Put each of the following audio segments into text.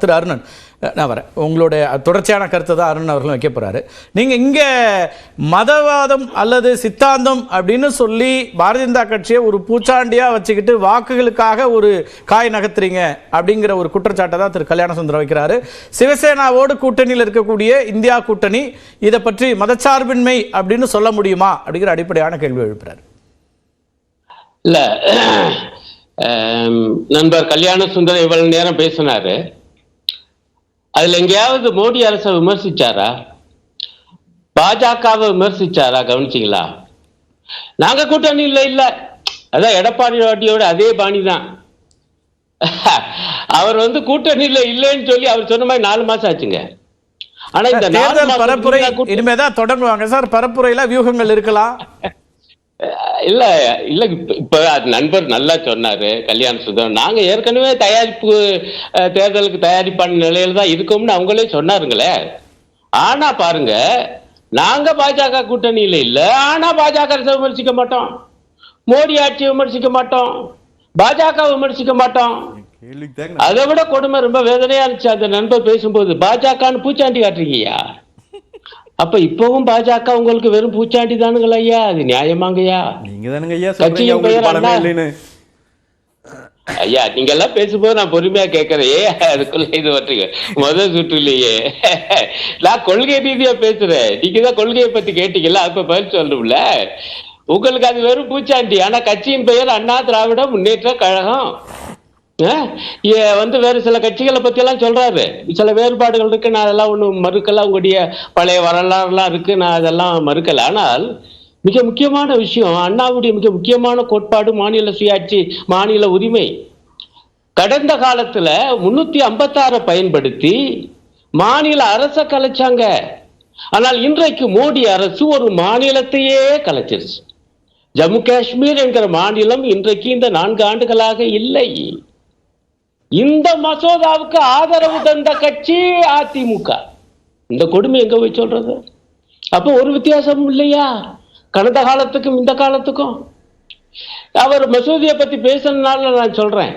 திரு அருணன், நான் வரேன். உங்களுடைய தொடர்ச்சியான கருத்தை தான் அருணன் அவர்களும் வைக்க போறாரு. நீங்க இங்க மதவாதம் அல்லது சித்தாந்தம் அப்படின்னு சொல்லி பாரதிய ஜனதா கட்சியை ஒரு பூச்சாண்டியா வச்சுக்கிட்டு வாக்குகளுக்காக ஒரு காய் நகர்த்துறீங்க அப்படிங்கிற ஒரு குற்றச்சாட்டை தான் திரு கல்யாணசுந்தரம் வைக்கிறாரு. சிவசேனாவோடு கூட்டணியில் இருக்கக்கூடிய இந்தியா கூட்டணி இதை பற்றி மதச்சார்பின்மை அப்படின்னு சொல்ல முடியுமா அப்படிங்கிற அடிப்படையான கேள்வி எழுப்புறாரு. இல்ல, நண்பர் கல்யாணசுந்தரம் இவ்வளவு நேரம் பேசினாரு. அதுல எங்கேயாவது மோடி அரசை விமர்சிச்சாரா? பாஜகவை விமர்சிச்சாரா? கவனிச்சிங்களா? நாங்க கூட்டணியில் இல்ல, அதான் எடப்பாடியோட அதே பாணி தான். அவர் கூட்டணியில் இல்லைன்னு சொல்லி அவர் சொன்ன மாதிரி 4 மாசம் ஆச்சுங்க. ஆனா இந்த தேர்தல் பரப்புரை இனிமேதான் தொடங்குவாங்க சார். பரப்புரையில வியூகங்கள் இருக்கலாம். இல்ல இல்ல, இப்ப நண்பர் நல்லா சொன்னாரு கல்யாணசுந்தரம். நாங்க ஏற்கனவே தயாரிப்பு தேர்தலுக்கு தயாரிப்பான நிலையில தான் இருக்கோம்னு அவங்களே சொன்னாருங்களே. ஆனா பாருங்க, நாங்க பாஜக கூட்டணியில இல்ல, ஆனா பாஜக விமர்சிக்க மாட்டோம், மோடி ஆட்சியை விமர்சிக்க மாட்டோம், பாஜக விமர்சிக்க மாட்டோம். அதை விட கொடுமை ரொம்ப வேதனையா இருந்துச்சு அந்த நண்பர் பேசும்போது. பாஜகன்னு பூச்சாண்டி காட்டுறீங்கய்யா. அப்ப இப்பவும் பாஜக உங்களுக்கு வெறும் பூச்சாண்டி தானுங்களா ஐயா? அது நியாயமாங்கய்யா? நீங்க தானுங்க ஐயா கட்சியின் பெயர் ஐயா. நீங்க எல்லாம் பேசும்போது நான் பொறுமையா கேட்கறேன். அதுக்குள்ள இது வட்டுங்க முதல் சுற்றுலயே நான் கொள்கை ரீதியா பேசுறேன். நீங்க தான் கொள்கையை பத்தி கேட்டீங்கல்ல, அப்ப பதில் சொல்லணும்ல. உங்களுக்கு அது வெறும் பூச்சாண்டி. ஆனா கட்சியின் பெயர் அண்ணா திராவிட முன்னேற்ற கழகம். வேறு சில கட்சிகளை பத்தி எல்லாம் சொல்றாரு. சில வேறுபாடுகள் இருக்கு, நான் அதெல்லாம் ஒன்றும் மறுக்கல. உங்களுடைய பழைய வரலாறுலாம் இருக்கு, நான் அதெல்லாம் மறுக்கல. ஆனால் மிக முக்கியமான விஷயம், அண்ணாவுடைய மிக முக்கியமான கோட்பாடு மாநில சுயாட்சி, மாநில உரிமை. கடந்த காலத்துல 356 பயன்படுத்தி மாநில அரசை கலைச்சாங்க. ஆனால் இன்றைக்கு மோடி அரசு ஒரு மாநிலத்தையே கலைச்சிருச்சு. ஜம்மு காஷ்மீர் என்கிற மாநிலம் இன்றைக்கு இந்த 4 ஆண்டுகளாக இல்லை. இந்த மசோதாவுக்கு ஆதரவு தந்த கட்சி அதிமுக. இந்த கொடுமை எங்க போய் சொல்றது? அப்போ ஒரு வித்தியாசமும் இல்லையா கடந்த காலத்துக்கும் இந்த காலத்துக்கும்? அவர் மசோதியை பத்தி பேசுறதுனால நான் சொல்றேன்,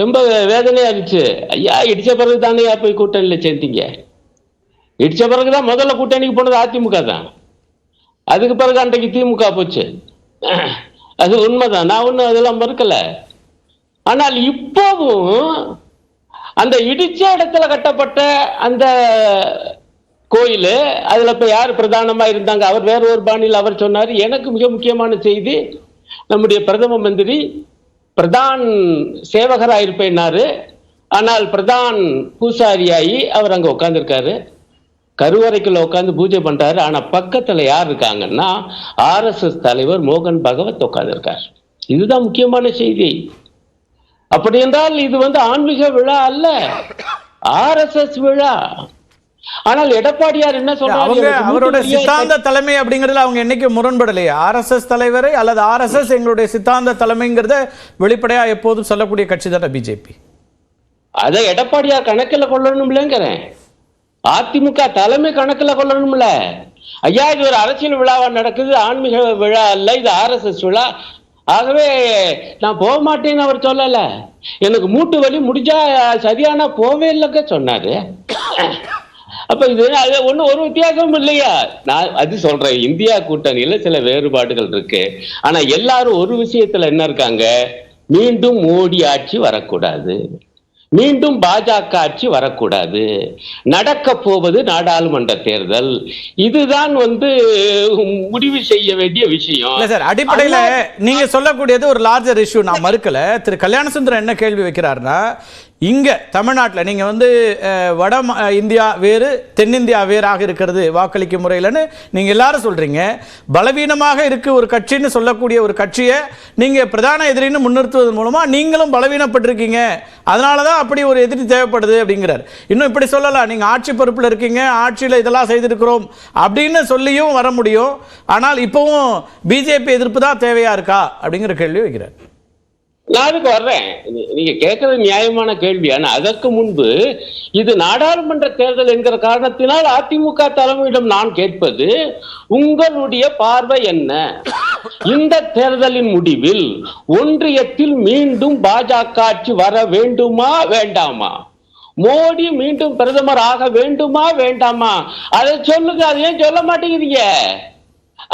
ரொம்ப வேதனையா இருந்துச்சு. ஐயா, இடிச்ச பிறகு தானே போய் கூட்டணியில சேர்ந்தீங்க? இடிச்ச பிறகுதான் முதல்ல கூட்டணிக்கு போனது அதிமுக தான். அதுக்கு பிறகு அன்றைக்கு திமுக போச்சு. அது உண்மைதான், நான் ஒன்றும் அதெல்லாம் மறுக்கல. ஆனால் இப்போவும் அந்த இடிச்ச இடத்துல கட்டப்பட்ட அந்த கோயில், அதுல இப்ப யார் பிரதானமா இருந்தாங்க? அவர் வேற ஒரு பாணியில் அவர் சொன்னார். எனக்கு மிக முக்கியமான செய்தி, நம்முடைய பிரதம மந்திரி பிரதான் சேவகராயிருப்பேன்னாரு. ஆனால் பிரதான் பூசாரியாகி அவர் அங்க உட்கார்ந்துருக்காரு, கருவறைக்குள்ள உட்கார்ந்து பூஜை பண்றாரு. ஆனா பக்கத்துல யார் இருக்காங்கன்னா RSS தலைவர் மோகன் பகவத் உட்கார்ந்து இருக்கார். இதுதான் முக்கியமான செய்தி. அப்படி என்றால் இது ஆன்மீக விழா அல்ல, RSS விழா. ஆனால் எடப்பாடியார் என்ன சொல்றாங்க? அவரோட சித்தாந்த தலைமை அப்படிங்கறதுல அவங்க என்னைக்கு முரண்படலையே. RSS தலைவரை அல்லது RSS எங்களுடைய சித்தாந்த தலைமைங்கிறத வெளிப்படையா எப்போதும் சொல்லக்கூடிய கட்சி தானே பிஜேபி. அதை எடப்பாடியார் கணக்கில் கொள்ளணும்லங்கிறேன். அதிமுக தலைமை கணக்கில் கொள்ளணும்ல. ஐயா, இது ஒரு அரசியல் விழாவா நடக்குது, ஆன்மீக விழா அல்ல, இது RSS விழா. ஆகவே நான் போக மாட்டேன்னு அவர் சொல்லல. எனக்கு மூட்டு வலி முடிஞ்சா சரியான போவே இல்லைங்க சொன்னாரு. அப்ப இது ஒன்னும் ஒரு வித்தியாசமும் இல்லையா? நான் அது சொல்றேன், இந்தியா கூட்டணியில சில வேறுபாடுகள் இருக்கு. ஆனா எல்லாரும் ஒரு விஷயத்துல என்ன இருக்காங்க, மீண்டும் மோடி ஆட்சி வரக்கூடாது, மீண்டும் பாஜக ஆட்சி வரக்கூடாது, நடக்க போவது நாடாளுமன்ற தேர்தல். இதுதான் முடிவு செய்ய வேண்டிய விஷயம். இல்ல சார், அடிப்படையில நீங்க சொல்லக்கூடியது ஒரு லார்ஜர் இஷ்யூ, நான் மறுக்கல. திரு கல்யாணசுந்தரம் என்ன கேள்வி வைக்கிறாருன்னா, இங்க தமிழ்நாட்டில் நீங்க வட இந்தியா வேறு தென்னிந்தியா வேறாக இருக்கிறது வாக்களிக்கும் முறையிலன்னு நீங்க எல்லாரும் சொல்றீங்க. பலவீனமாக இருக்கு ஒரு கட்சின்னு சொல்லக்கூடிய ஒரு கட்சியை நீங்க பிரதான எதிரின்னு முன்னிறுத்துவதன் மூலமா நீங்களும் பலவீனப்பட்டிருக்கீங்க, அதனாலதான் அப்படி ஒரு எதிரி தேவைப்படுது அப்படிங்கிறார். இன்னும் இப்படி சொல்லலாம், நீங்க ஆட்சி பொறுப்பில் இருக்கீங்க, ஆட்சியில் இதெல்லாம் செய்திருக்கிறோம் அப்படின்னு சொல்லியும் வர முடியும். ஆனால் இப்பவும் பிஜேபி எதிர்ப்பு தான் தேவையா இருக்கா அப்படிங்கிற கேள்வி வைக்கிறார். நான் அதுக்கு வர்றேன். நீங்க கேட்கறது நியாயமான கேள்வி. ஆனா அதற்கு முன்பு இது நாடாளுமன்ற தேர்தல் என்கிற காரணத்தினால் அதிமுக தலைமையிடம் நான் கேட்பது, உங்களுடைய பார்வை என்ன? இந்த தேர்தலின் முடிவில் ஒன்றியத்தில் மீண்டும் பாஜக ஆட்சி வர வேண்டுமா வேண்டாமா? மோடி மீண்டும் பிரதமர் ஆக வேண்டுமா வேண்டாமா? அதை சொல்லுங்க. அது ஏன் சொல்ல மாட்டேங்கிறீங்க?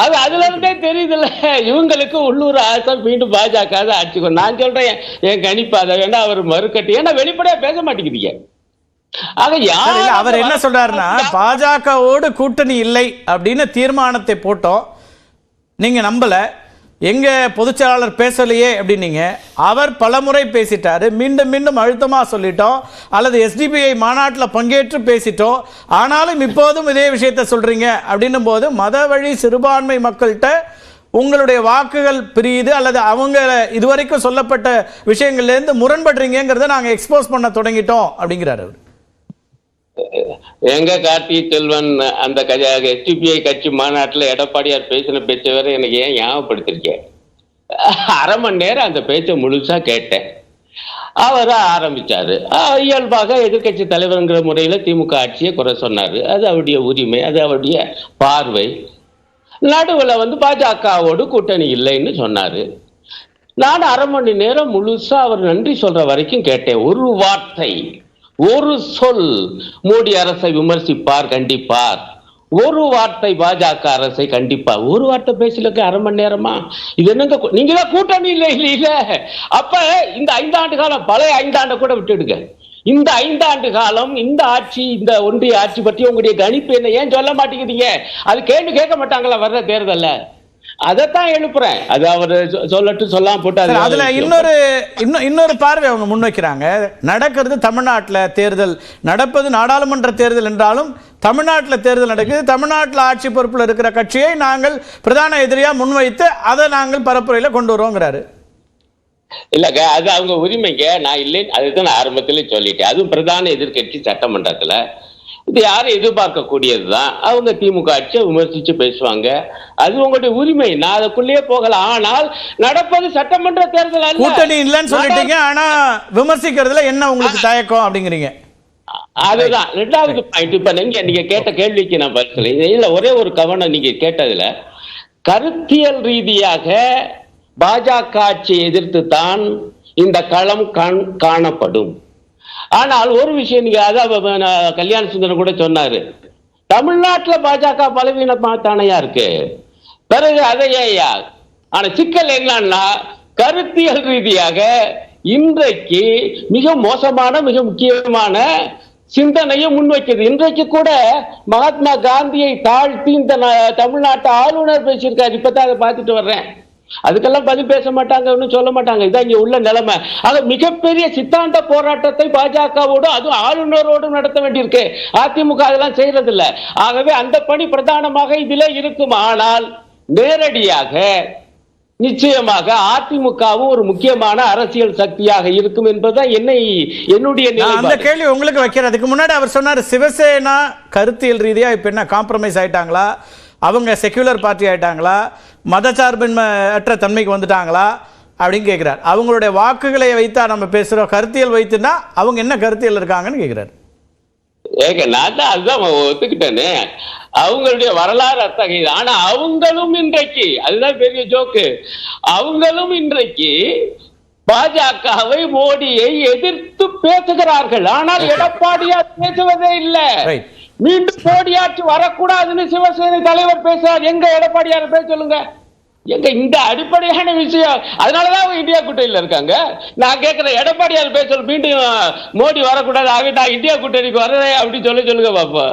அது அதுல இருந்தே தெரியுதுல்ல, இவங்களுக்கு உள்ளூர் ஆசை மீண்டும் பாஜக ஆட்சிக்கும். நான் சொல்றேன் என் கணிப்பு அதை வேண்டா அவர் மறுக்கட்டு. ஏன்னா வெளிப்படையா பேச மாட்டேங்கிறீங்க. அவர் என்ன சொல்றாருன்னா, பாஜகவோடு கூட்டணி இல்லை அப்படின்னு தீர்மானத்தை போட்டோம், நீங்க நம்பல, எங்க பொதுச்செயலாளர் பேசலையே அப்படின்னீங்க. அவர் பலமுறை பேசிட்டாரு, மீண்டும் மீண்டும் அழுத்தமா சொல்லிட்டோம், அல்லது எஸ்டிபிஐ மாநாட்டில் பங்கேற்று பேசிட்டோம், ஆனாலும் இப்போதும் இதே விஷயத்தை சொல்றீங்க அப்படின்னும் போது மத வழி சிறுபான்மை மக்கள்கிட்ட உங்களுடைய வாக்குகள் பிரியுது, அல்லது அவங்க இதுவரைக்கும் சொல்லப்பட்ட விஷயங்கள்ல இருந்து முரண்படுறீங்கிறத நாங்க எக்ஸ்போஸ் பண்ண தொடங்கிட்டோம் அப்படிங்கிறாரு அவர். எங்க கார்த்திகை செல்வன் அந்த எஸ்டிபிஐ கட்சி மாநாட்டில் எடப்பாடியார் பேசின பேச்சை வேற எனக்கு ஏன் ஞாபகப்படுத்திருக்கேன். அரை மணி நேரம் அந்த பேச்சை முழுசா கேட்டேன். அவர் ஆரம்பிச்சாரு, இயல்பாக எதிர்கட்சி தலைவர்ங்கிற முறையில திமுக ஆட்சியை குறை சொன்னாரு. அது அவருடைய உரிமை, அது அவருடைய பார்வை. நடுவில் பாஜகவோடு கூட்டணி இல்லைன்னு சொன்னாரு. நான் அரை மணி நேரம் முழுசா அவர் நன்றி சொல்ற வரைக்கும் கேட்டேன். ஒரு வார்த்தை, ஒரு சொல் மோடி அரசை விமர்சிப்பார் கண்டிப்பார், ஒரு வார்த்தை பாஜக அரசை கண்டிப்பார். ஒரு வார்த்தை பேசலுக்கு அரை மணி நேரமா? இது என்னங்க, நீங்க தான் கூட்டணி இல்லை இல்ல? அப்ப இந்த 5 ஆண்டு காலம், பழைய 5 ஆண்டை கூட விட்டுடுங்க, இந்த 5 ஆண்டு காலம் இந்த ஆட்சி, இந்த ஒன்றிய ஆட்சி பற்றி உங்களுடைய கணிப்பு என்ன? ஏன் சொல்ல மாட்டேங்கிறீங்க? அது கேள்வி கேட்க மாட்டாங்களா வர்ற தேர்தல்ல? அதைத்தான் எழுப்புறேன். அது அவர் சொல்லட்டு சொல்லாம போட்டு அதுல இன்னொரு பார்வை அவங்க முன்வைக்கிறாங்க. நடக்கிறது தமிழ்நாட்டில் தேர்தல், நடப்பது நாடாளுமன்ற தேர்தல் என்றாலும் தமிழ்நாட்டில் தேர்தல் நடக்குது, தமிழ்நாட்டில் ஆட்சி பொறுப்பில் இருக்கிற கட்சியை நாங்கள் பிரதான எதிரியா முன்வைத்து அதை நாங்கள் பரப்புரையில கொண்டு வருவோங்கிறாரு. இல்லங்க, அது அவங்க உரிமைங்க, நான் இல்லைன்னு அதுதான் நான் ஆரம்பத்திலே சொல்லிட்டேன். அதுவும் பிரதான எதிர்கட்சி சட்டமன்றத்துல இது யாரும் எதிர்பார்க்க கூடியதுதான். அவங்க திமுக ஆட்சியை விமர்சிச்சு பேசுவாங்க, அது உங்களுடைய உரிமை, நான் அதுக்குள்ளேயே போகலாம். ஆனால் நடப்பது சட்டமன்ற தேர்தல் அல்ல. கூட்டணி இல்லைன்னு சொல்லிட்டீங்க, ஆனா விமர்சிக்கிறதுல என்ன உங்களுக்கு தயக்கம் அப்படிங்கிறீங்க. அதுதான் 2வது பாயிண்ட். இப்ப நீங்க கேட்ட கேள்விக்கு நான் பதில் இல்ல, ஒரே ஒரு கவனம் நீங்க கேட்டதுல, கருத்தியல் ரீதியாக பாஜக ஆட்சியை எதிர்த்து தான் இந்த களம் காணப்படும். ஆனால் ஒரு விஷயம், நீங்க அதான் கல்யாண சுந்தரம் கூட சொன்னாரு, தமிழ்நாட்டுல பாஜக பலவீனமா தானையா இருக்கு, பிறகு அதையா. ஆனா சிக்கல் என்னன்னா, கருத்தியல் ரீதியாக இன்றைக்கு மிக மோசமான மிக முக்கியமான சிந்தனையை முன்வைக்கிறது. இன்றைக்கு கூட மகாத்மா காந்தியை தாழ்த்தி இந்த தமிழ்நாட்டு ஆளுநர் பேசியிருக்காரு. இப்பதான் அதை பார்த்துட்டு வர்றேன். அதுக்கெல்லாம் பதில் பேச மாட்டாங்க, ஒன்றும் சொல்ல மாட்டாங்க. இதான் இங்க உள்ள நிலைமை. ஆக மிகப்பெரிய சித்தாந்த போராட்டத்தை பாஜகவோடு, அதுவும் ஆளுநரோடு நடத்த வேண்டியிருக்கு. அதிமுக அதெல்லாம் செய்யறது இல்லை. ஆகவே அந்த பணி பிரதானமாக இதிலே இருக்கும். ஆனால் நேரடியாக நிச்சயமாக அதிமுகவும் ஒரு முக்கியமான அரசியல் சக்தியாக இருக்கும் என்பதுதான் என்னுடைய அந்த கேள்வி உங்களுக்கு வைக்கிறதுக்கு முன்னாடி அவர் சொன்னார், சிவசேனா கருத்தியல் ரீதியா இப்ப என்ன காம்ப்ரமைஸ் ஆயிட்டாங்களா, அவங்க செக்யூலர் பார்ட்டி ஆயிட்டாங்களா, மதச்சார்பின்மற்ற தன்மைக்கு வந்துட்டாங்களா அப்படின்னு கேட்கிறார். அவங்களுடைய வாக்குகளை வைத்தா நம்ம பேசுறோம், கருத்தியல் வைத்துனா அவங்க என்ன கருத்தியல் இருக்காங்கன்னு கேட்கிறார். நான் தான் அதுதான் ஒத்துக்கிட்டேனே, அவங்களுடைய வரலாறு அத்தகையது. ஆனா அவங்களும் இன்றைக்கு, அதுதான் பெரிய ஜோக்கு, அவங்களும் இன்றைக்கு பாஜகவை மோடியை எதிர்த்து பேசுகிறார்கள். ஆனால் எடப்பாடியார் பேசுவதே இல்லை. மீண்டும் மோடி ஆட்சி வரக்கூடாதுன்னு சிவசேனை தலைவர் பேசுறார். எங்க எடப்பாடியார் பேச சொல்லுங்க, எங்க இந்த அடிப்படையான விஷயம். அதனாலதான் அவங்க இந்தியா கூட்டணியில இருக்காங்க. நான் கேட்கிறேன், எடப்பாடியார் பேச மீண்டும் மோடி வரக்கூடாது, ஆக நான் இந்தியா கூட்டணிக்கு வரேன் அப்படின்னு சொல்லுங்க பாப்பா.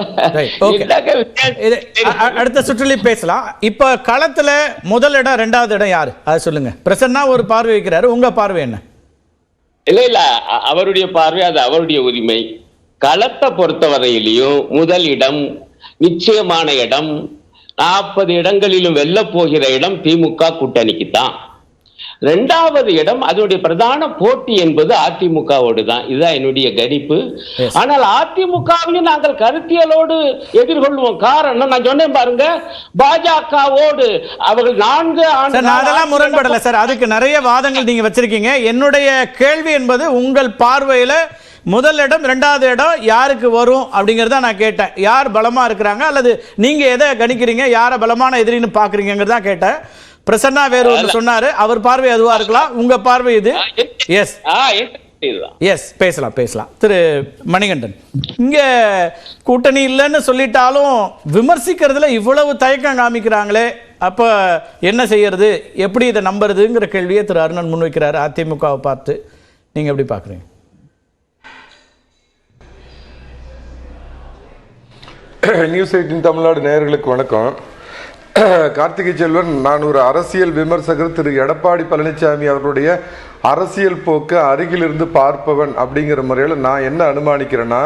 அடுத்த சுற்றிலே பேசலாம். இப்ப களத்துல முதல் இடம் 2வது இடம் யாரு அதை சொல்லுங்க. பிரசன்னா ஒரு பார்வை வைக்கிறாரு, உங்க பார்வை என்ன? இல்ல அவருடைய பார்வை, அது அவருடைய உரிமை. களத்தை பொறுத்தவரையிலையும் முதல் இடம், நிச்சயமான இடம், 40 இடங்களிலும் வெல்ல போகிற இடம் திமுக கூட்டணிக்கு தான். இரண்டாவது இடம் அதனுடைய பிரதான போட்டி என்பது அதிமுகவோடு தான். இதுதான் என்னுடைய கணிப்பு. ஆனால் அதிமுகவையும் நாங்கள் கருத்தியலோடு எதிர்கொள்வோம். காரணம் நான் சொன்னேன் பாருங்க, பாஜகவோடு அவர்கள் 4 ஆண்டு அதெல்லாம் முரண்படல சார். அதுக்கு நிறைய வாதங்கள் நீங்க வச்சிருக்கீங்க. என்னுடைய கேள்வி என்பது உங்கள் பார்வையில முதல் இடம் இரண்டாவது இடம் யாருக்கு வரும் அப்படிங்கறத நான் கேட்டேன். யார் பலமா இருக்கிறாங்க அல்லது நீங்க எதை கணிக்கிறீங்க, யார பலமான எதிரின்னு பாக்குறீங்கிறதா கேட்டேன். பிரசன்னா வேறு ஒன்று சொன்னாரு, அவர் பார்வை அதுவா இருக்கலாம், உங்க பார்வை இது. எஸ் எஸ் பேசலாம். திரு மணிகண்டன், இங்க கூட்டணி இல்லைன்னு சொல்லிட்டாலும் விமர்சிக்கிறதுல இவ்வளவு தயக்கம் காமிக்கிறாங்களே, அப்ப என்ன செய்யறது, எப்படி இதை நம்புறதுங்கிற கேள்வியை திரு அருணன் முன்வைக்கிறாரு அதிமுகவை பார்த்து. நீங்க எப்படி பாக்குறீங்க? நியூஸ் 18 தமிழ்நாடு நேயர்களுக்கு வணக்கம். கார்த்திகை செல்வன், நான் ஒரு அரசியல் விமர்சகர். திரு எடப்பாடி பழனிசாமி அவருடைய அரசியல் போக்கு அருகிலிருந்து பார்ப்பவன் அப்படிங்கிற முறையில் நான் என்ன அனுமானிக்கிறேன்னா,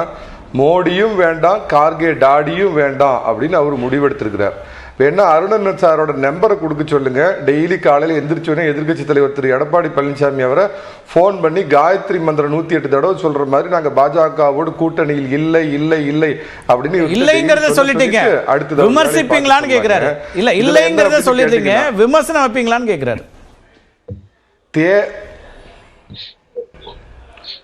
மோடியும் வேண்டாம், கார்கே டாடியும் வேண்டாம் அப்படின்னு அவர் முடிவெடுத்திருக்கிறார். வேணா அருணன் சாரோட நம்பரை கொடுக்க சொல்லுங்க. டெய்லி காலையில் எந்திரிச்சோடனே எதிர்கட்சி தலைவர் திரு எடப்பாடி பழனிசாமி அவரை ஃபோன் பண்ணி காயத்ரி மந்திரம் 108 தடவை சொல்ற மாதிரி நாங்க பாஜகவோடு கூட்டணியில் இல்லை இல்லை இல்லை அப்படின்னு இல்லைங்கிறத சொல்லிட்டீங்க. அடுத்து விமர்சிப்பீங்களான்னு கேக்குறாரு. இல்ல இல்லைங்கிறத சொல்லிட்டீங்க, விமர்சனம் வைப்பீங்களான்னு கேக்குறாரு.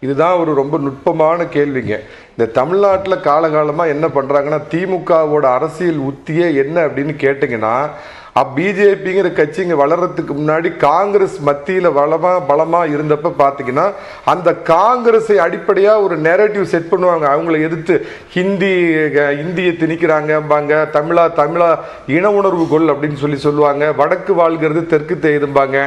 இதுதான் ஒரு ரொம்ப நுட்பமான கேள்விங்க. இந்த தமிழ்நாட்டில் காலகாலமாக என்ன பண்ணுறாங்கன்னா, திமுகவோட அரசியல் உத்தியே என்ன அப்படின்னு கேட்டிங்கன்னா, பிஜேபிங்கிற கட்சி இங்கே வளர்றதுக்கு முன்னாடி காங்கிரஸ் மத்தியில் பலமாக இருந்தப்ப பார்த்தீங்கன்னா, அந்த காங்கிரஸை அடிப்படையாக ஒரு நெரேட்டிவ் செட் பண்ணுவாங்க. அவங்கள எதிர்த்து இந்தியை திணிக்கிறாங்கம்பாங்க, தமிழா இன உணர்வு கொள் அப்படின்னு சொல்லுவாங்க, வடக்கு வாழ்கிறது தெற்கு தேயுதும்பாங்க.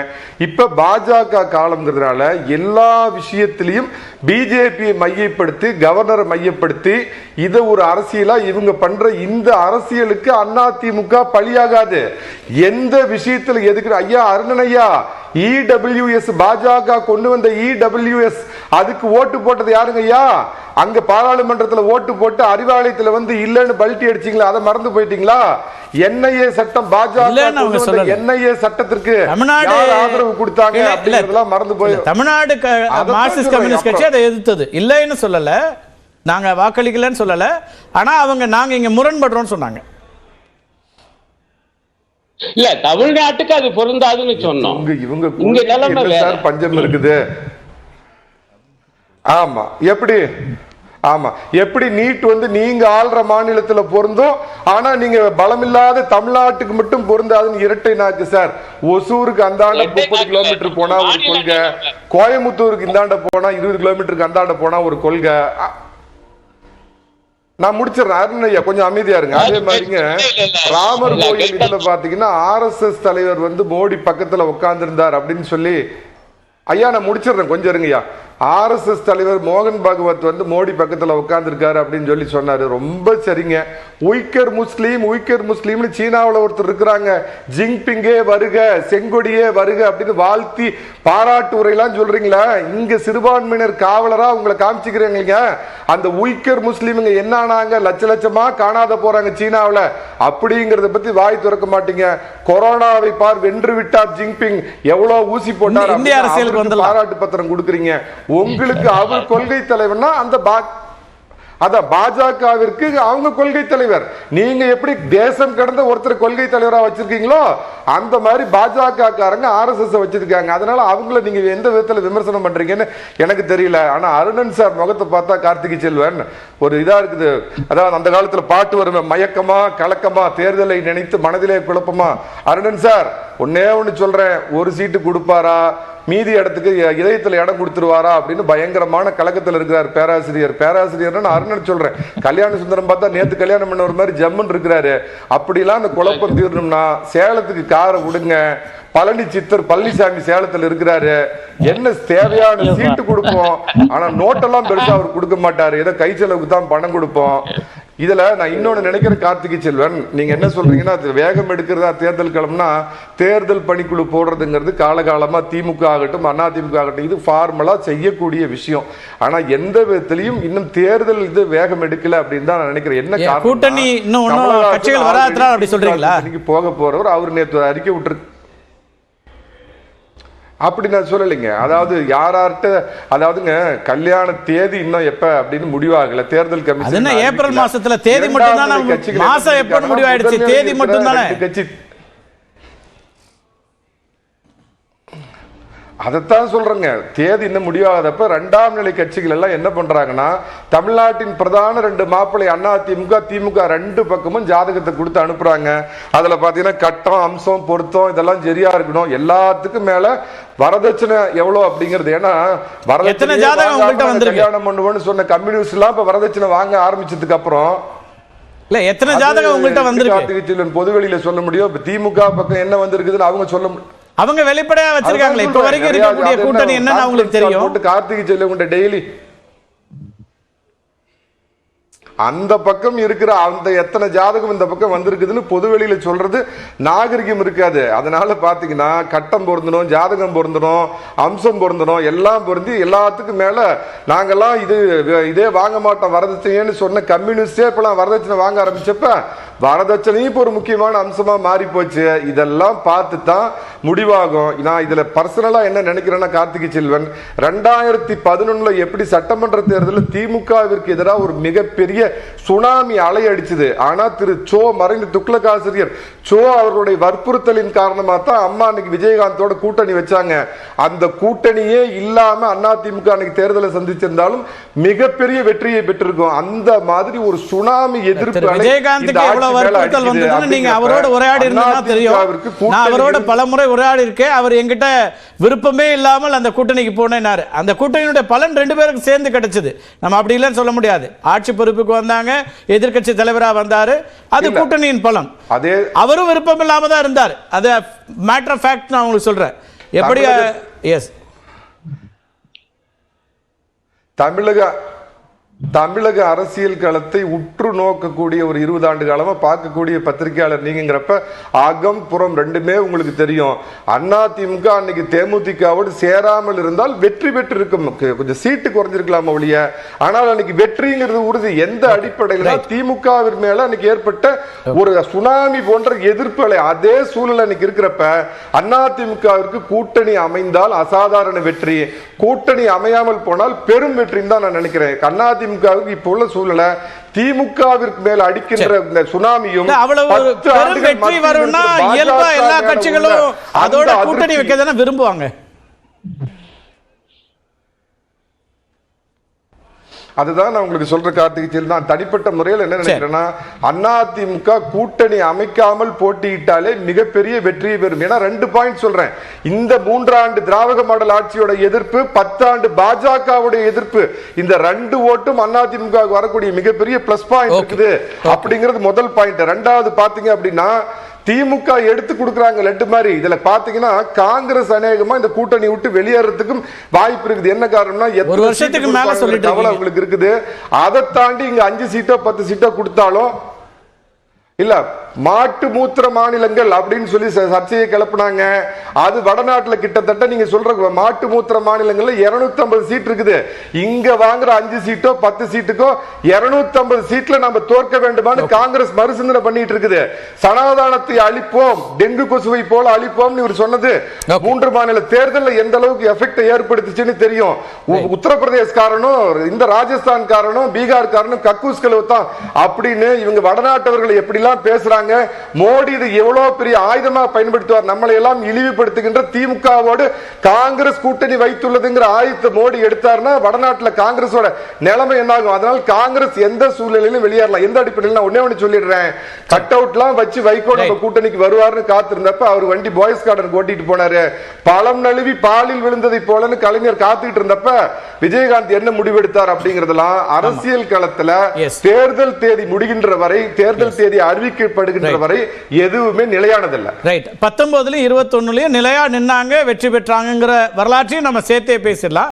இப்போ பாஜக காலங்கிறதுனால எல்லா விஷயத்திலையும் பிஜேபியை மையப்படுத்தி, கவர்னரை மையப்படுத்தி இதை ஒரு அரசியலா இவங்க பண்ற இந்த அரசியலுக்கு அதிமுக பலியாகாது. எந்த விஷயத்துல எதுக்கு ஐயா அருணன் ஐயா, இடபிள்யூஎஸ் பாஜக கொண்டு வந்த இடபிள்யூஎஸ் அதுக்கு ஓட்டு போட்டது யாருங்க ஐயா? அங்க பாராளுமன்றத்தில் ஓட்டு போட்டு அறிவாலயத்தில் வந்து இல்லன்னு பல்ட்டி அடிச்சீங்களா, அதை மறந்து போயிட்டீங்களா? என்ஐஏ சட்டம் பாஜக என்ஐஏ சட்டத்திற்கு ஆதரவு கொடுத்தாங்க அப்படிங்கறதெல்லாம் மறந்து போய் தமிழ்நாடு மார்க்சிஸ்ட் கம்யூனிஸ்ட் கட்சி அதை எதிர்த்தது. இல்லைன்னு சொல்லல, நாங்க வாக்களிக்கலன்னு சொல்லல, ஆனா அவங்க நாங்க இங்க முரண்படுறோம்னு சொன்னாங்க. இல்ல தமிழ்நாட்டுக்கு அது பொருந்தாதுன்னு சொன்னோம். இவங்க பஞ்சம் இருக்குது. ஆமா எப்படி நீட் வந்து நீங்க ஆள்ற மாநிலத்துல பொருந்தும், ஆனா நீங்க பலமில்லாத தமிழ்நாட்டுக்கு மட்டும் பொருந்தாதுன்னு இரட்டை நாக்கு சார். ஒசூருக்கு அந்தாண்ட 30 கிலோமீட்டர் போனா ஒரு கொள்கை, கோயம்புத்தூருக்கு இந்தாண்ட போனா 20 கிலோமீட்டருக்கு அந்தாண்ட போனா ஒரு கொள்கை. நான் முடிச்சிடறேன் அருண் ஐயா, கொஞ்சம் அமைதியா இருங்க. அதே மாதிரிங்க ராமர் கோயில் இதுல பாத்தீங்கன்னா RSS தலைவர் வந்து மோடி பக்கத்துல உட்கார்ந்து இருந்தார் அப்படின்னு சொல்லி, ஐயா நான் முடிச்சிடுறேன் கொஞ்சம் இருங்கய்யா. RSS தலைவர் மோகன் பாகவத் வந்து மோடி பக்கத்துல உட்கார்ந்துருக்காரு அப்படின்னு சொன்னாரு. ரொம்ப சரிங்க. உய்கர் முஸ்லீம்னு சீனாவில் ஒருத்தர் இருக்கிறாங்க, ஜிங்பிங்கே வருக, செங்கொடியே வருக அப்படின்னு வாழ்த்தி பாராட்டு உரையெல்லாம் சொல்றீங்களா? இங்க சிறுபான்மையினர் காவலரா உங்களை காமிச்சுக்கிறீங்க. அந்த உய்கர் முஸ்லீமுங்க என்ன ஆனாங்க, லட்சமா காணாத போறாங்க சீனாவில் அப்படிங்கறத பத்தி வாய் திறக்க மாட்டீங்க. கொரோனாவை வென்று விட்டார் ஜிங்பிங், எவ்வளவு ஊசி போட்டார், பாராட்டு பத்திரம் கொடுக்குறீங்க. உங்களுக்கு அவர் கொள்கை தலைவர்னா அந்த பாஜகவிற்கு அவங்க கொள்கை தலைவர். நீங்க எப்படி தேசம் கடந்த ஒருத்தர் கொள்கை தலைவரா வச்சிருக்கீங்களோ அந்த மாதிரி பாஜக காரங்க RSS வச்சிருக்காங்க. அதனால அவங்கள நீங்க எந்த விதத்துல விமர்சனம் பண்றீங்கன்னு எனக்கு தெரியல. ஆனா அருணன் சார் முகத்தை பார்த்தா கார்த்திகை செல்வன் ஒரு இதா இருக்குது. அதாவது அந்த காலத்துல பாட்டு வருமே, மயக்கமா கலக்கமா தேர்தலை நினைத்து மனதிலே குழப்பமா. அருணன் சார் ஒன்னே ஒண்ணு சொல்றேன், ஒரு சீட்டு கொடுப்பாரா, மீதி இடத்துக்கு இதயத்தில் இடம் கொடுத்துருவாரா அப்படின்னு பயங்கரமான கலக்கத்தில் இருக்கிறார் பேராசிரியர் அருணன் சொல்றேன். கல்யாண சுந்தரம் பார்த்தா நேத்து கல்யாணம் பண்ண ஒரு மாதிரி ஜம்முன்னு இருக்கிறாரு. அப்படிலாம் அந்த குழப்பம் தீரணும்னா சேலத்துக்கு காரை விடுங்க. பழனி சித்தர் பழனிசாமி சேலத்தில் இருக்கிறாரு, என்ன தேவையான சீட்டு கொடுப்போம், ஆனா நோட்டெல்லாம் பெருசா அவர் கொடுக்க மாட்டாரு, ஏதோ கை செலவுக்கு தான் பணம் கொடுப்போம். இதுல நான் இன்னொன்னு நினைக்கிறேன் கார்த்திகை செல்வன், நீங்க என்ன சொல்றீங்கன்னா வேகம் எடுக்கிறதா தேர்தல் கிளம்புனா தேர்தல் பணிக்குழு போடுறதுங்கிறது காலகாலமா திமுக ஆகட்டும் அதிமுக ஆகட்டும் இது ஃபார்மலா செய்யக்கூடிய விஷயம். ஆனா எந்த விதத்திலையும் இன்னும் தேர்தல் இது வேகம் எடுக்கல அப்படின்னு தான் நான் நினைக்கிறேன். என்ன கூட்டணி கட்சிகள் வராததால அப்படி சொல்றீங்களா? போக போறவர் அவர் நேற்று அறிக்கை விட்டு அப்படி நான் சொல்லலைங்க. அதாவது யார்கிட்ட, அதாவதுங்க கல்யாண தேதி இன்னும் எப்ப அப்படின்னு முடிவாகல. தேர்தல் கமிஷன் ஏப்ரல் மாசத்துல தேதி மட்டும் தான், மாசம் எப்ப முடிவாயிடுச்சு, தேதி மட்டும் தானே கட்சி. அதைத்தான் சொல்றேங்க, தேதி இன்னும் முடிவாதப்ப இரண்டாம் நிலை கட்சிகள் எல்லாம் என்ன பண்றாங்கன்னா, தமிழ்நாட்டின் பிரதான ரெண்டு மாப்பிள்ளை அதிமுக திமுக ரெண்டு பக்கமும் ஜாதகத்தை கொடுத்து அனுப்புறாங்க. அதுல பாத்தீங்கன்னா கட்டம், அம்சம், பொருத்தம் இதெல்லாம் சரியா இருக்கணும். எல்லாத்துக்கும் மேல வரதட்சணை எவ்வளவு அப்படிங்கிறது. ஏன்னா வரதட்சணை கல்யாணம் பண்ணுவோம்னு சொன்ன கம்யூனிஸ்ட் எல்லாம் இப்ப வரதட்சணை வாங்க ஆரம்பிச்சதுக்கு அப்புறம் இல்ல எத்தனை ஜாதகம் உங்கள்கிட்ட வந்திருக்கு பொதுவெளியில சொல்ல முடியும். திமுக பக்கம் என்ன வந்திருக்குதுன்னு அவங்க சொல்ல முடியும். அவங்க வெளிப்படையா வச்சிருக்காங்களே, இப்ப வரைக்கும் இருக்கக்கூடிய கூட்டணி என்னன்னு அவங்களுக்கு தெரியும். கார்த்திகை செல்வம் டெய்லி அந்த பக்கம் இருக்கிற அந்த எத்தனை ஜாதகம் இந்த பக்கம் வந்திருக்குதுன்னு பொதுவெளியில சொல்றது நாகரிகம் இருக்காது. அதனால பாத்தீங்கன்னா கட்டம் பொருந்தணும், ஜாதகம் பொருந்தணும், அம்சம் பொருந்தணும், எல்லாம் பொருந்தி எல்லாத்துக்கும் மேல நாங்கெல்லாம் இதே வாங்க மாட்டோம் வரதட்சணைன்னு சொன்ன கம்யூனிஸ்டே இப்பெல்லாம் வரதட்சணை வாங்க ஆரம்பிச்சப்ப வரதட்சணையும் இப்போ ஒரு முக்கியமான அம்சமா மாறி போச்சு. இதெல்லாம் பார்த்து தான் முடிவாகும். நான் இதுல பர்சனலா என்ன நினைக்கிறேன்னா, கார்த்திகை செல்வன் 2011 எப்படி சட்டமன்ற தேர்தலில் திமுகவிற்கு எதிராக ஒரு மிகப்பெரிய சுனாமி அலை அடிச்சது. ஆனா திரு சோ மறைந்த துக்ளக் ஆசிரியர் சோ அவர்களுடைய வற்புறுத்தலின் காரணமா தான் அம்மா அன்னைக்கு விஜயகாந்தோட கூட்டணி வச்சாங்க. அந்த கூட்டணியே இல்லாம அதிமுக அன்னைக்கு தேர்தலை சந்திச்சிருந்தாலும் மிகப்பெரிய வெற்றியை பெற்றிருக்கும். அந்த மாதிரி ஒரு சுனாமி எதிர்ப்பு விஜயகாந்துக்கு வற்புறுத்தல் வந்ததுன்னு நீங்க அவரோட உரையாடி இருந்தா தெரியும். நான் அவரோட பலமுறை உரையாடி இருக்கேன். அவர் என்கிட்ட விருப்பமே இல்லாமல் அந்த கூட்டணிக்கு போனேன்னாரு. அந்த கூட்டணியுடைய பலன் ரெண்டு பேருக்கு சேர்ந்து கிடைச்சது. நம்ம அப்படி இல்லைன்னு சொல்ல முடியாது. ஆட்சி பொறுப்புக்கு வந்தாங்க, எதிர்க்கட்சி தலைவரா வந்தாரு, அது கூட்டணியின் பலன். அதே அவரும் விருப்பம் இல்லாம தான் இருந்தார். அது மேட்டர் ஆஃப் ஃபேக்ட் நான் உங்களுக்கு சொல்றேன். எப்படி எஸ் தமிழக அரசியல் களத்தை உற்று நோக்கக்கூடிய ஒரு 20 ஆண்டு காலமா பார்க்கக்கூடிய பத்திரிகையாளர் நீங்கிறப்ப அகம் புறம் ரெண்டுமே உங்களுக்கு தெரியும். அதிமுக அன்னைக்கு தேமுதிகவோடு சேராமல் இருந்தால் வெற்றி பெற்று இருக்கும். கொஞ்சம் சீட்டு குறைஞ்சிருக்கலாம் ஒழிய, ஆனால் அன்னைக்கு வெற்றிங்கிறது உறுதி. எந்த அடிப்படையில் திமுகவின் மேல அன்னைக்கு ஏற்பட்ட ஒரு சுனாமி போன்ற எதிர்ப்புகளை அதே சூழல் அன்னைக்கு இருக்கிறப்ப அதிமுகவிற்கு கூட்டணி அமைந்தால் அசாதாரண வெற்றி, கூட்டணி அமையாமல் போனால் பெரும் வெற்றின்னு தான் நான் நினைக்கிறேன். அதிமுகவுக்கு இப்போ உள்ள சூழலை திமுகவிற்கு மேல அடிக்கின்ற இந்த சுனாமியும் வெற்றி வரும்னா இயல்பா எல்லா கட்சிகளும் அதோட கூட்டணி வைக்க தானே விரும்புவாங்க. அதுதான் நான் உங்களுக்கு சொல்ற கார்த்திகை. நான் தனிப்பட்ட முறையில் என்ன நினைக்கிறேன்னா, அதிமுக கூட்டணி அமைக்காமல் போட்டியிட்டாலே மிகப்பெரிய வெற்றியை பெறும். ஏன்னா 2 பாயிண்ட் சொல்றேன். இந்த 3 ஆண்டு திராவிட மாடல் ஆட்சியோட எதிர்ப்பு, 10 ஆண்டு பாஜகவுடைய எதிர்ப்பு, இந்த 2 ஓட்டும் அதிமுக வரக்கூடிய மிகப்பெரிய பிளஸ் பாயிண்ட் இருக்குது அப்படிங்கிறது முதல் பாயிண்ட். ரெண்டாவது பாத்தீங்க அப்படின்னா, திமுக எடுத்து கொடுக்குறாங்க லட்டு மாதிரி. இதுல பாத்தீங்கன்னா காங்கிரஸ் அநேகமா இந்த கூட்டணி விட்டு வெளியேறதுக்கும் வாய்ப்பு இருக்குது. என்ன காரணம்னா, ஒரு வருஷத்துக்கு மேல சொல்லிட்டு உங்களுக்கு இருக்குது. அதை தாண்டி இங்க 5 சீட்டோ 10 சீட்டோ கொடுத்தாலும் இல்ல மாட்டு மூத்திர மாநிலங்கள் அப்படின்னு சொல்லி சர்ச்சையை கிளப்பினாங்க. அது வடநாட்டுல கிட்டத்தட்ட நீங்க சொல்ற மாட்டு மூத்திர மாநிலங்கள்ல 250 சீட் இருக்குது. இங்க வாங்குற 5 சீட்டோ 10 சீட்டுக்கோ 250 சீட்ல நம்ம தோற்க வேண்டுமான்னு காங்கிரஸ் மறுசிந்தனை பண்ணிட்டு இருக்குது. சனாதானத்தை அழிப்போம், டெங்கு கொசுவை போல அழிப்போம் இவர் சொன்னது 3 மாநில தேர்தலில் எந்த அளவுக்கு எஃபெக்ட் ஏற்படுத்துச்சுன்னு தெரியும். உத்தரப்பிரதேஷ் காரணம், இந்த ராஜஸ்தான் காரணம், பீகார் காரணம் கக்கூஸ் கலவு தான் அப்படின்னு இவங்க வடநாட்டவர்களை எப்படிலாம் பேசுறாங்க. மோடி இது எவ்வளவு பெரிய ஆயுதமா பயன்படுத்துவார். நம்மளை எல்லாம் இழிவுபடுத்துகின்ற திமுகவோடு காங்கிரஸ் கூட்டணி வைத்துள்ளதுங்கிற ஆயுதத்தை மோடி எடுத்தார்னா வடநாட்டுல காங்கிரஸோட நிலைமை என்ன ஆகும்? அதனால காங்கிரஸ் எந்த சூழ்நிலையிலும் வெளியேறலாம். எந்த அடிப்படையில் நான் ஒன்னே ஒன்னு சொல்லிடுறேன். கட் அவுட்லாம் வச்சு வைகோ நம்ம கூட்டணிக்கு வருவார்னு காத்திருந்தப்ப அவர் வண்டி பாய்ஸ் கார்டன் ஓட்டிட்டு போனாரு. பழம் நழுவி பாலில் விழுந்ததை போலன்னு கலைஞர் காத்துக்கிட்டு இருந்தப்ப விஜயகாந்த் என்ன முடிவெடுத்தார் அப்படிங்கறதெல்லாம் அரசியல் களத்துல தேர்தல் தேதி முடிகின்ற வரை, தேர்தல் தேதி அறிவிக்கப்படுகின்ற வரை எதுவுமே நிலையானதில்லை. ரைட். 19 21 நிலையா நின்னாங்க, வெற்றி பெற்றாங்கிற வரலாற்றையும் நம்ம சேர்த்தே பேசிடலாம்.